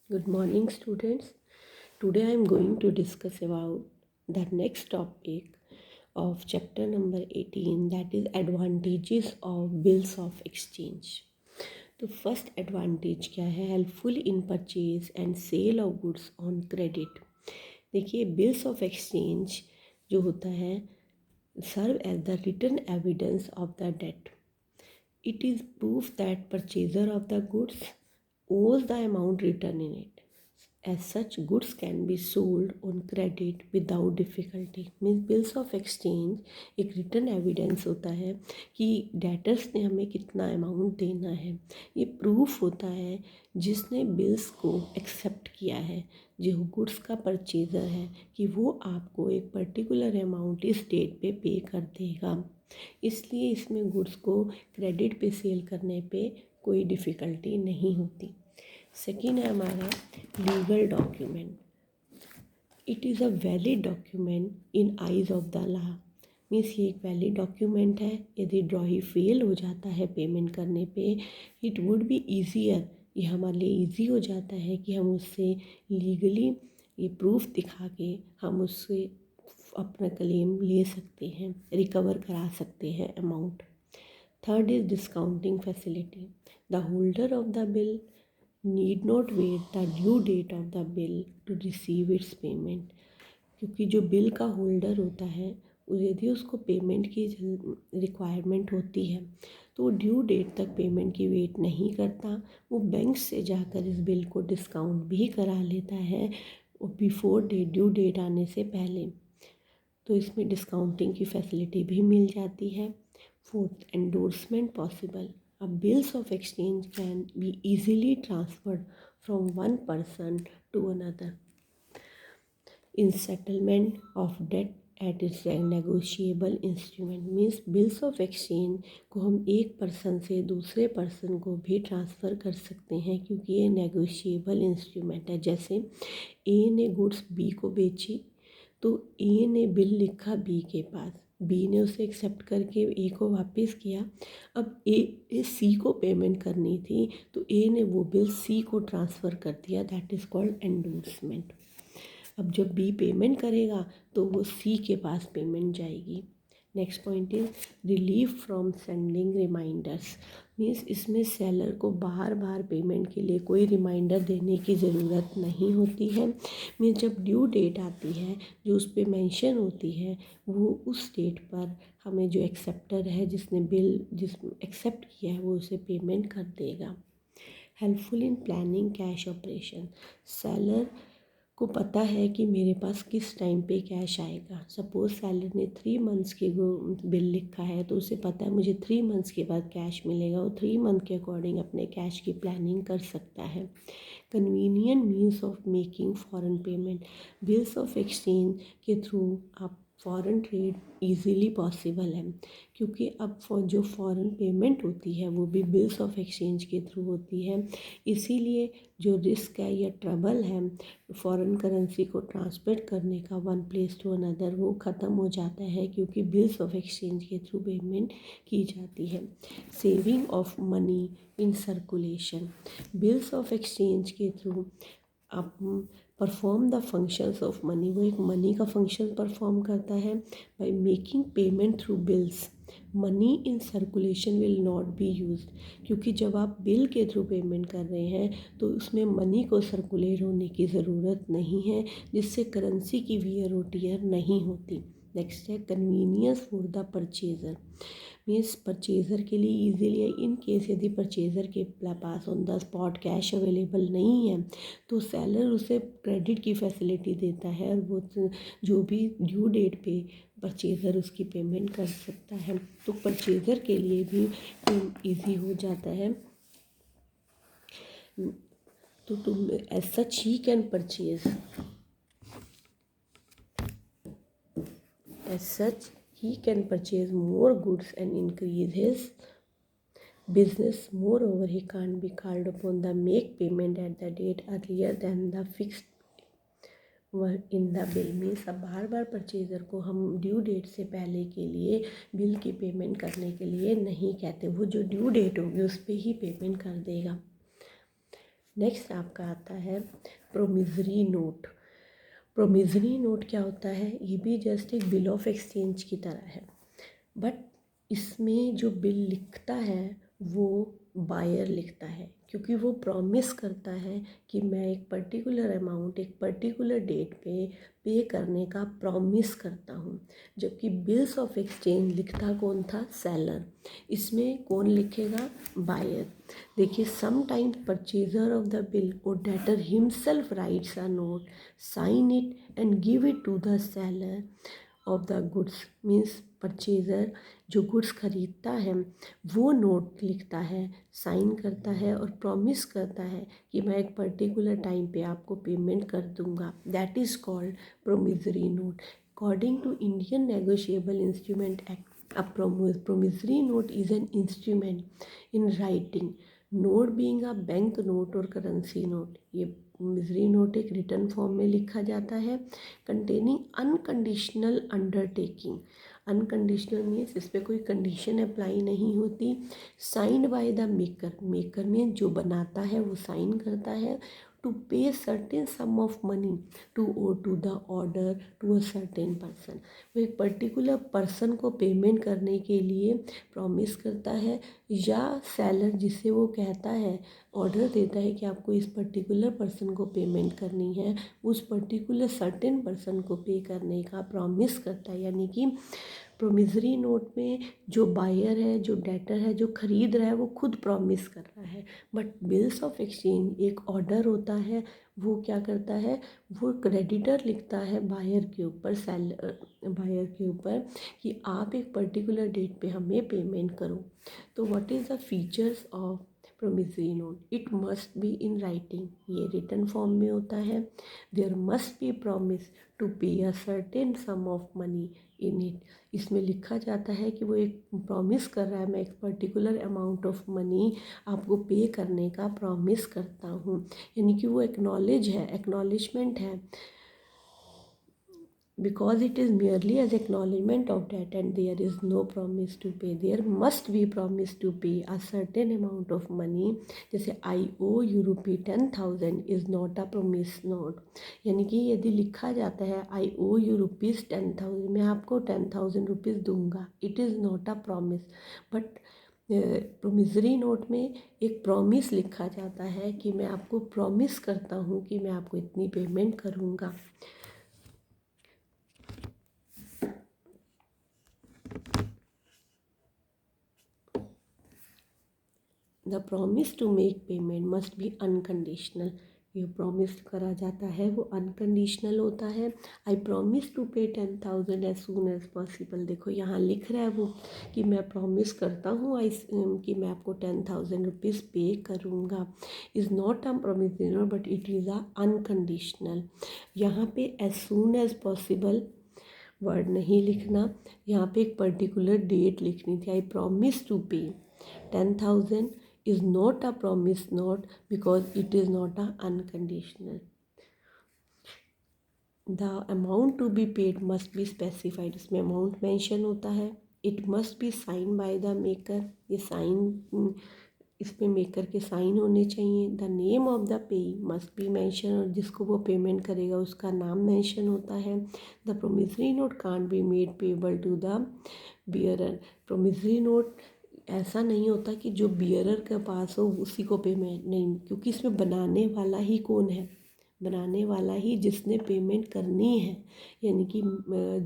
Good morning, students. Today I am going to discuss about the next topic of chapter number 18, that is advantages of bills of exchange. तो first advantage क्या है? Helpful in purchase and sale of goods on credit. देखिए, bills of exchange जो होता है serve as the written evidence of the debt. It is proof that purchaser of the goods owes the amount written in it. As such, goods can be sold on credit without difficulty. Means bills of exchange एक written evidence होता है कि debtors ने हमें कितना amount देना है. ये प्रूफ होता है जिसने बिल्स को एक्सेप्ट किया है, जो गुड्स का परचेज़र है, कि वो आपको एक पर्टिकुलर अमाउंट इस डेट पे पे कर देगा. इसलिए इसमें गुड्स को क्रेडिट पे सेल करने पे कोई डिफ़िकल्टी नहीं होती. सेकेंड है हमारा legal document. It is a valid document in eyes of the law. Means ये एक वैलिड डॉक्यूमेंट है. यदि ड्रॉही फेल हो जाता है पेमेंट करने पे, इट वुड बी ईजियर, ये हमारे लिए ईजी हो जाता है कि हम उससे लीगली ये प्रूफ दिखा के हम उससे अपना क्लेम ले सकते हैं, रिकवर करा सकते हैं amount. Third is discounting facility. The holder of the bill need not wait the due date of the bill to receive its payment. क्योंकि जो बिल का होल्डर होता है, यदि उसको पेमेंट की रिक्वायरमेंट होती है तो वो ड्यू डेट तक पेमेंट की वेट नहीं करता. वो बैंक से जाकर इस बिल को डिस्काउंट भी करा लेता है बिफोर ड्यू डेट आने से पहले. तो इसमें डिस्काउंटिंग की फैसिलिटी भी मिल जाती है. Fourth, endorsement possible. अब bills of exchange can be easily transferred from one person to another in settlement of debt at its negotiable instrument. Means bills of exchange को हम एक पर्सन से दूसरे पर्सन को भी ट्रांसफ़र कर सकते हैं क्योंकि ये नेगोशिएबल इंस्ट्रूमेंट है. जैसे ए ने गुड्स बी को बेची तो ए ने बिल लिखा बी के पास, बी ने उसे एक्सेप्ट करके ए को वापस किया. अब ए सी को पेमेंट करनी थी तो ए ने वो बिल सी को ट्रांसफ़र कर दिया. That is called endorsement. अब जब बी पेमेंट करेगा तो वो सी के पास पेमेंट जाएगी. Next point is relief from sending reminders. Means इसमें सेलर को बार बार पेमेंट के लिए कोई रिमाइंडर देने की ज़रूरत नहीं होती है. मीन्स जब ड्यू डेट आती है जो उस पर मेंशन होती है, वो उस डेट पर हमें जो एक्सेप्टर है जिसने बिल एक्सेप्ट किया है वो उसे पेमेंट कर देगा. Helpful in planning cash operation. Seller को पता है कि मेरे पास किस टाइम पे कैश आएगा. सपोज़ सेलर ने 3 मंथ्स के बिल लिखा है तो उसे पता है मुझे 3 मंथ्स के बाद कैश मिलेगा. वो 3 मंथ के अकॉर्डिंग अपने कैश की प्लानिंग कर सकता है. Convenient means of making foreign payment. Bills of exchange के थ्रू आप फॉरेन ट्रेड इजीली पॉसिबल है क्योंकि अब जो फॉरेन पेमेंट होती है वो भी बिल्स ऑफ एक्सचेंज के थ्रू होती है. इसीलिए जो रिस्क है या ट्रबल है फॉरेन करेंसी को ट्रांसफर करने का वन प्लेस टू अनदर, वो ख़त्म हो जाता है क्योंकि बिल्स ऑफ एक्सचेंज के थ्रू पेमेंट की जाती है. Saving of money in circulation. Bills of exchange के थ्रू आप perform the functions of money. वो एक मनी का फंक्शन परफॉर्म करता है. By making payment through bills money in circulation will not be used. क्योंकि जब आप बिल के थ्रू पेमेंट कर रहे हैं तो उसमें मनी को सर्कुलेट होने की ज़रूरत नहीं है, जिससे करेंसी की वियर और टियर नहीं होती. नेक्स्ट है convenience for the purchaser. Means purchaser के लिए ईजीली है. इन केस यदि परचेज़र के pass on the spot cash available नहीं है तो सेलर उसे क्रेडिट की फैसिलिटी देता है और वो जो भी ड्यू डेट पे परचेज़र उसकी पेमेंट कर सकता है. तो परचेज़र के लिए भी इजी हो जाता है. तो तुम as such he can purchase as such he can purchase more goods and increase his business. Moreover, he can't be called upon the make payment at the date earlier than the fixed in the bill. Means अब बार बार purchaser को हम due date से पहले के लिए bill की payment करने के लिए नहीं कहते. वो जो ड्यू डेट होगी उस पर ही पेमेंट कर देगा. नेक्स्ट आपका आता है प्रोमिसरी नोट। प्रोमिसरी नोट क्या होता है? ये भी जस्ट एक बिल ऑफ एक्सचेंज की तरह है, बट इसमें जो बिल लिखता है वो बायर लिखता है, क्योंकि वो प्रॉमिस करता है कि मैं एक पर्टिकुलर अमाउंट एक पर्टिकुलर डेट पे करने का प्रॉमिस करता हूँ। जबकि बिल्स ऑफ एक्सचेंज लिखता कौन था? सेलर। इसमें कौन लिखेगा? बायर। देखिए, sometimes purchaser of the bill और debtor himself writes a note, sign it and give it to the seller of the goods. Means purchaser जो गुड्स खरीदता है वो नोट लिखता है, साइन करता है और प्रॉमिस करता है कि मैं एक पर्टिकुलर टाइम पे आपको पेमेंट कर दूंगा। That is called promissory note. According to Indian Negotiable Instrument Act, a promissory note is an instrument in writing, note being a bank note or currency note। ये promissory note एक return form में लिखा जाता है, containing unconditional undertaking. Unconditional means इस पर कोई condition apply नहीं होती। Signed by the maker, maker में जो बनाता है वो साइन करता है। To pay certain sum of money to the order to a certain person, वो एक पर्टिकुलर पर्सन को पेमेंट करने के लिए प्रॉमिस करता है, या सेलर जिसे वो कहता है, ऑर्डर देता है कि आपको इस पर्टिकुलर पर्सन को पेमेंट करनी है, उस पर्टिकुलर सर्टेन पर्सन को पे करने का प्रॉमिस करता है। यानी कि प्रोमिसरी नोट में जो बायर है, जो डेटर है, जो खरीद रहा है, वो खुद प्रॉमिस कर रहा है। बट बिल्स ऑफ एक्सचेंज एक ऑर्डर होता है, वो क्या करता है? वो क्रेडिटर लिखता है बायर के ऊपर, बायर के ऊपर कि आप एक पर्टिकुलर डेट पे हमें पेमेंट करो। तो what is the features of promissory note? It must be in writing, ये रिटर्न फॉर्म में होता है। There must be promise to pay a certain sum of money in it. इसमें लिखा जाता है कि वो एक प्रॉमिस कर रहा है, मैं एक पर्टिकुलर अमाउंट ऑफ मनी आपको पे करने का प्रॉमिस करता हूँ। यानी कि वो एक्नॉलेजमेंट है। Because it is merely as acknowledgement of debt and there is no promise to pay, there must be promise to pay a certain amount of money। जैसे I owe you rupee 10,000 is not a promise note। यानी कि यदि लिखा जाता है I owe you rupees 10,000, मैं आपको 10,000 rupees दूंगा, it is not a promise। But promissory note में एक प्रॉमिस लिखा जाता है कि मैं आपको प्रॉमिस करता हूँ कि मैं आपको इतनी पेमेंट करूँगा। The promise to make payment must be unconditional. ये प्रॉमिस करा जाता है वो अनकंडीशनल होता है। आई प्रॉमिस टू पे 10,000 एज सून एज पॉसिबल। देखो यहाँ लिख रहा है वो कि मैं प्रॉमिस करता हूँ कि मैं आपको 10,000 रुपीज़ पे करूँगा। Is not a promissory but it is a unconditional. यहाँ पे as soon as possible word नहीं लिखना, यहाँ पे एक पर्टिकुलर डेट लिखनी थी। आई प्रॉमिस टू पे 10,000 is not a promise note because it is not a unconditional। The amount to be paid must be specified। इसमें अमाउंट मेंशन होता है। It must be signed by the maker। ये sign, इसमें maker के sign होने चाहिए। The name of the pay must be mention, और जिसको वो पेमेंट करेगा उसका नाम मेंशन होता है। The promissory note can't be made payable to the bearer. Promissory note ऐसा नहीं होता कि जो बियरर के पास हो उसी को पेमेंट नहीं, क्योंकि इसमें बनाने वाला ही कौन है? बनाने वाला ही जिसने पेमेंट करनी है। यानी कि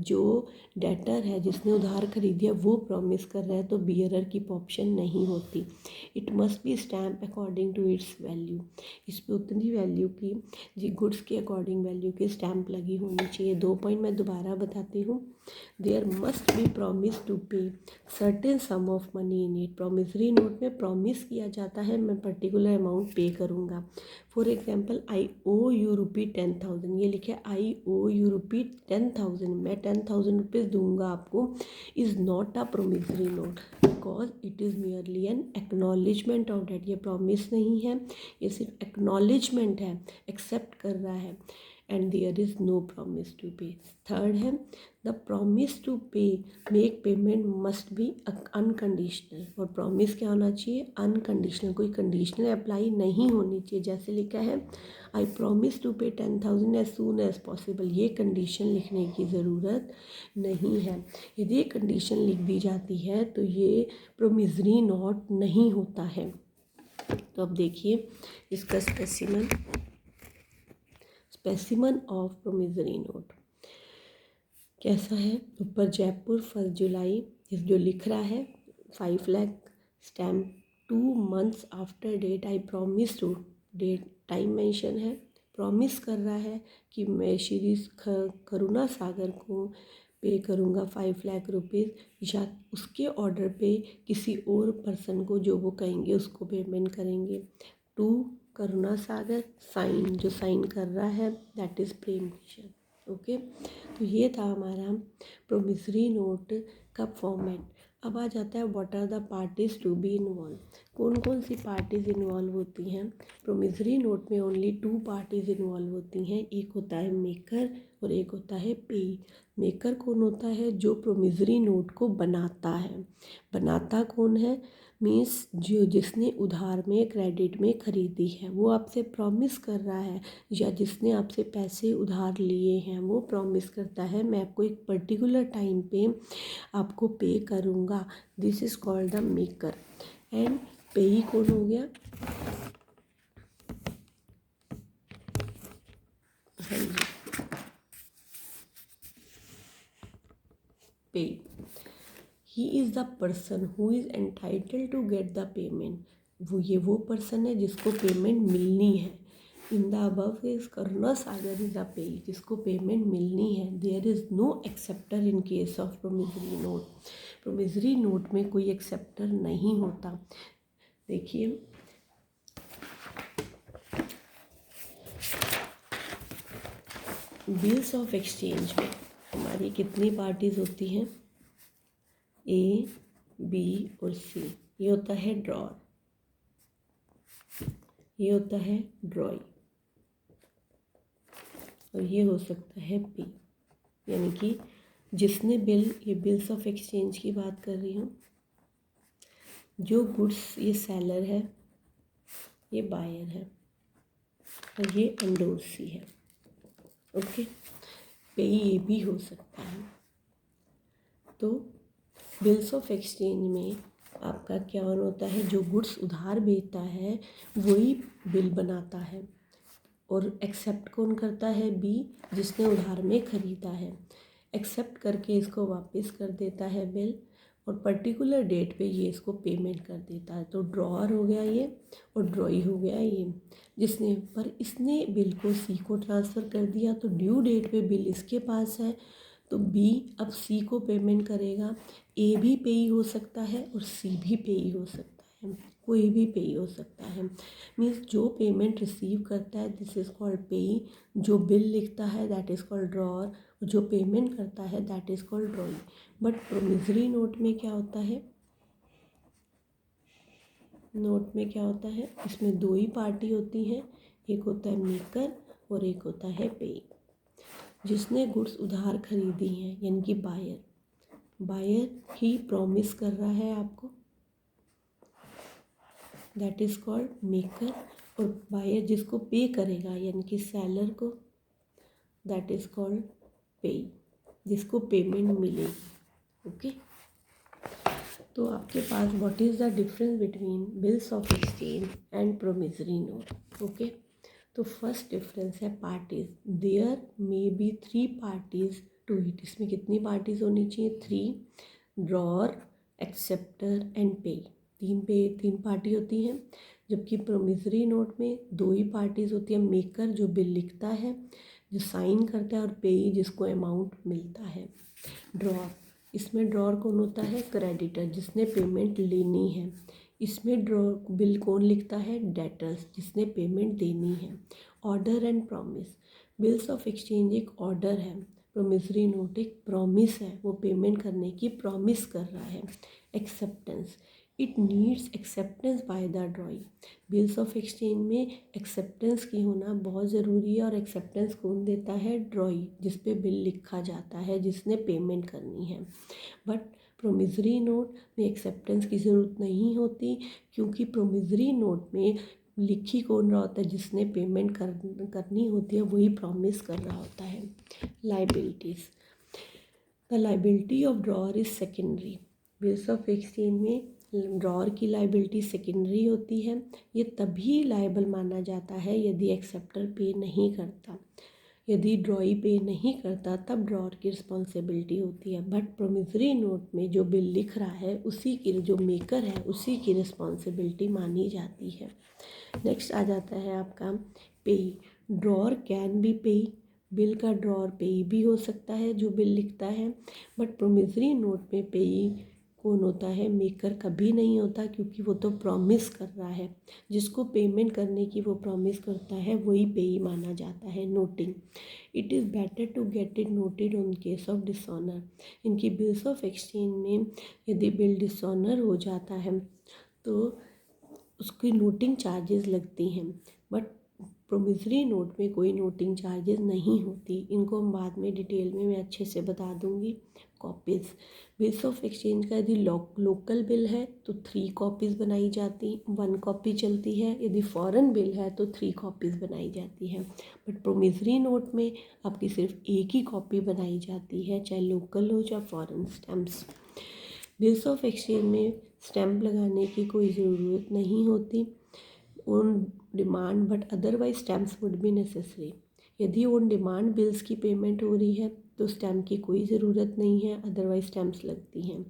जो डेटर है जिसने उधार खरीदी है वो प्रॉमिस कर रहा है, तो बियरर की ऑप्शन नहीं होती। It must be stamp according to its value. इस पर उतनी वैल्यू की, जी गुड्स के अकॉर्डिंग वैल्यू की स्टैम्प लगी होनी चाहिए। 2 पॉइंट मैं दोबारा बताती हूँ। There must be promise to pay certain sum of money in it. Promissory note में प्रॉमिस किया जाता है मैं पर्टिकुलर अमाउंट पे करूँगा। For example I O U rupee 10,000, ये लिखे आई ओ यू रुपी 10,000, मैं 10,000 रुपीज़ दूंगा आपको। Is not a promissory note because it is merely an acknowledgement of debt. ये प्रॉमिस नहीं है, ये सिर्फ एक्नॉलेजमेंट है, एक्सेप्ट कर रहा है। And there is no promise to pay. Third है the promise to pay make payment must be unconditional, और प्रॉमिस क्या होना चाहिए, अनकंडीशनल, कोई कंडीशनल अप्लाई नहीं होनी चाहिए। जैसे लिखा है आई प्रॉमिस टू पे 10,000 एज सून एज पॉसिबल, ये कंडीशन लिखने की ज़रूरत नहीं है। यदि ये कंडीशन लिख दी जाती है तो ये प्रोमिसरी नोट नहीं होता है। तो अब देखिए इसका स्पेसिमन ऑफ प्रोमिसरी नोट कैसा है। ऊपर जयपुर 1 जुलाई, इस जो लिख रहा है 5 lakh stamp 2 months after date I promise to, date time mention है, प्रॉमिस कर रहा है कि मैं श्री करुणा सागर को पे करूँगा 5 लाख रुपीज़, या उसके ऑर्डर पे किसी और पर्सन को जो वो कहेंगे उसको पेमेंट करेंगे। टू करुणा सागर, साइन जो साइन कर रहा है that is Prem Kishan. Okay, तो ये था हमारा प्रोमिसरी नोट का फॉर्मेट। अब आ जाता है what are the parties to be involve, कौन कौन सी पार्टीज इन्वॉल्व होती हैं। प्रोमिसरी नोट में ओनली 2 पार्टीज इन्वॉल्व होती हैं, एक होता है मेकर और एक होता है पेई। मेकर कौन होता है, जो प्रोमिसरी नोट को बनाता है। बनाता कौन है, मीन्स जो जिसने उधार में क्रेडिट में ख़रीदी है वो आपसे प्रॉमिस कर रहा है, या जिसने आपसे पैसे उधार लिए हैं वो प्रॉमिस करता है मैं आपको एक पर्टिकुलर टाइम पे आपको पे करूँगा। This is called the maker. And payee कौन हो गया, हाँ जी, payee, he is the person who is entitled to get the payment, वो पर्सन है जिसको पेमेंट मिलनी है। In the above is Karuna Sagar is the payee, जिसको पेमेंट मिलनी है। There is no acceptor in case of promissory note, promissory note में कोई एक्सेप्टर नहीं होता। देखिए बिल्स ऑफ एक्सचेंज में हमारी कितनी पार्टीज होती हैं, ए, बी और सी। ये होता है ड्रॉर, ये होता है ड्रॉई, और ये हो सकता है पी, यानी कि जिसने बिल, ये बिल्स ऑफ एक्सचेंज की बात कर रही हूँ। जो गुड्स, ये सेलर है, ये बायर है, और ये एंडोर्सी है। ओके, पे ये भी हो सकता है। तो बिल्स ऑफ एक्सचेंज में आपका क्या होता है, जो गुड्स उधार बेचता है वही बिल बनाता है, और एक्सेप्ट कौन करता है, बी, जिसने उधार में ख़रीदा है। एक्सेप्ट करके इसको वापस कर देता है बिल, और पर्टिकुलर डेट पे ये इसको पेमेंट कर देता है। तो ड्रॉअर हो गया ये, और ड्रॉई हो गया ये। जिसने पर इसने बिल को सी को ट्रांसफ़र कर दिया, तो ड्यू डेट पे बिल इसके पास है, तो बी अब सी को पेमेंट करेगा। ए भी पेई हो सकता है और सी भी पेई हो सकता है, कोई भी पेई हो सकता है। मीन्स जो पेमेंट रिसीव करता है दिस इज़ कॉल्ड पेई, जो बिल लिखता है दैट इज़ कॉल्ड ड्रॉअर, जो पेमेंट करता है that is called ड्रॉई। But promissory note में क्या होता है, नोट में क्या होता है, इसमें 2 ही पार्टी होती हैं, एक होता है मेकर और एक होता है पेई। जिसने गुड्स उधार खरीदी हैं यानी कि बायर, बायर ही प्रॉमिस कर रहा है आपको, दैट इज़ कॉल्ड मेकर, और बायर जिसको पे करेगा यानी कि सेलर को, दैट इज़ कॉल्ड पेई, जिसको पेमेंट मिलेगी। ओके, तो आपके पास what is the difference between bills of exchange and promissory note. Okay, तो फर्स्ट डिफरेंस है parties, there may be 3 parties to it. इसमें कितनी पार्टीज होनी चाहिए, 3, ड्रॉअर, एक्सेप्टर एंड पे। 3 पार्टी होती हैं, जबकि प्रोमिसरी नोट में 2 ही पार्टीज होती हैं, मेकर जो बिल लिखता है, जो साइन करता है, और पेई जिसको अमाउंट मिलता है। ड्रॉअर, इसमें ड्रॉअर कौन होता है, क्रेडिटर, जिसने पेमेंट लेनी है। इसमें ड्रॉ बिल कौन लिखता है, डेटर्स, जिसने पेमेंट देनी है। Order and promise, bills of exchange एक ऑर्डर है, प्रोमिसरी नोट एक प्रॉमिस है, वो पेमेंट करने की प्रॉमिस कर रहा है। Acceptance, it needs acceptance by the ड्रॉई। Bills of exchange में एक्सेप्टेंस की होना बहुत ज़रूरी है, और एक्सेप्टेंस कौन देता है? ड्रॉई, जिस पे बिल लिखा जाता है, जिसने पेमेंट करनी है। बट प्रोमिसरी नोट में एक्सेप्टेंस की ज़रूरत नहीं होती, क्योंकि प्रोमिसरी नोट में लिखी कौन रहा होता है? जिसने पेमेंट करनी होती है वही प्रॉमिस कर रहा होता है। Liabilities, the liability of drawer is secondary. Bills of exchange में ड्रॉअर की लाइबिलिटी सेकेंडरी होती है। ये तभी लायबल माना जाता है यदि एक्सेप्टर पे नहीं करता। यदि ड्रॉई पे नहीं करता तब ड्रॉअर की रिस्पॉन्सिबिलिटी होती है। बट प्रोमिसरी नोट में जो बिल लिख रहा है उसी की, जो मेकर है, उसी की रिस्पॉन्सिबिलिटी मानी जाती है। नेक्स्ट आ जाता है आपका पेई। ड्रॉअर कैन बी पेई। बिल का ड्रॉअर पेई भी हो सकता है जो बिल लिखता है। बट प्रोमिसरी नोट में पेई कौन होता है? मेकर कभी नहीं होता, क्योंकि वो तो प्रॉमिस कर रहा है। जिसको पेमेंट करने की वो प्रॉमिस करता है वही पेई माना जाता है। Noting, it is better to get it noted on case of dishonour. इनकी बिल्स ऑफ एक्सचेंज में यदि बिल डिसऑनर हो जाता है तो उसकी नोटिंग चार्जेस लगती हैं। बट प्रोमिसरी नोट में कोई नोटिंग चार्जेस नहीं होती। इनको हम बाद में डिटेल में मैं अच्छे से बता दूंगी। कॉपीज़, बिल्स ऑफ एक्सचेंज का यदि लोकल बिल है तो 3 कॉपीज़ बनाई जाती, 1 कॉपी चलती है। यदि फॉरेन बिल है तो 3 कॉपीज़ बनाई जाती है। बट प्रोमिसरी नोट में आपकी सिर्फ एक ही कॉपी बनाई जाती है, चाहे लोकल हो चाहे foreign. Stamps, bills of exchange में स्टैम्प लगाने की कोई ज़रूरत नहीं होती on demand, but otherwise stamps would be necessary. यदि ऑन डिमांड बिल्स की पेमेंट हो रही है तो स्टैम्प की कोई ज़रूरत नहीं है, अदरवाइज स्टैम्प्स लगती हैं।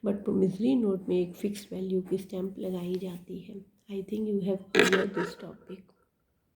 बट प्रोमिसरी नोट में एक फ़िक्स वैल्यू की स्टैम्प लगाई जाती है। I think you have clear this topic.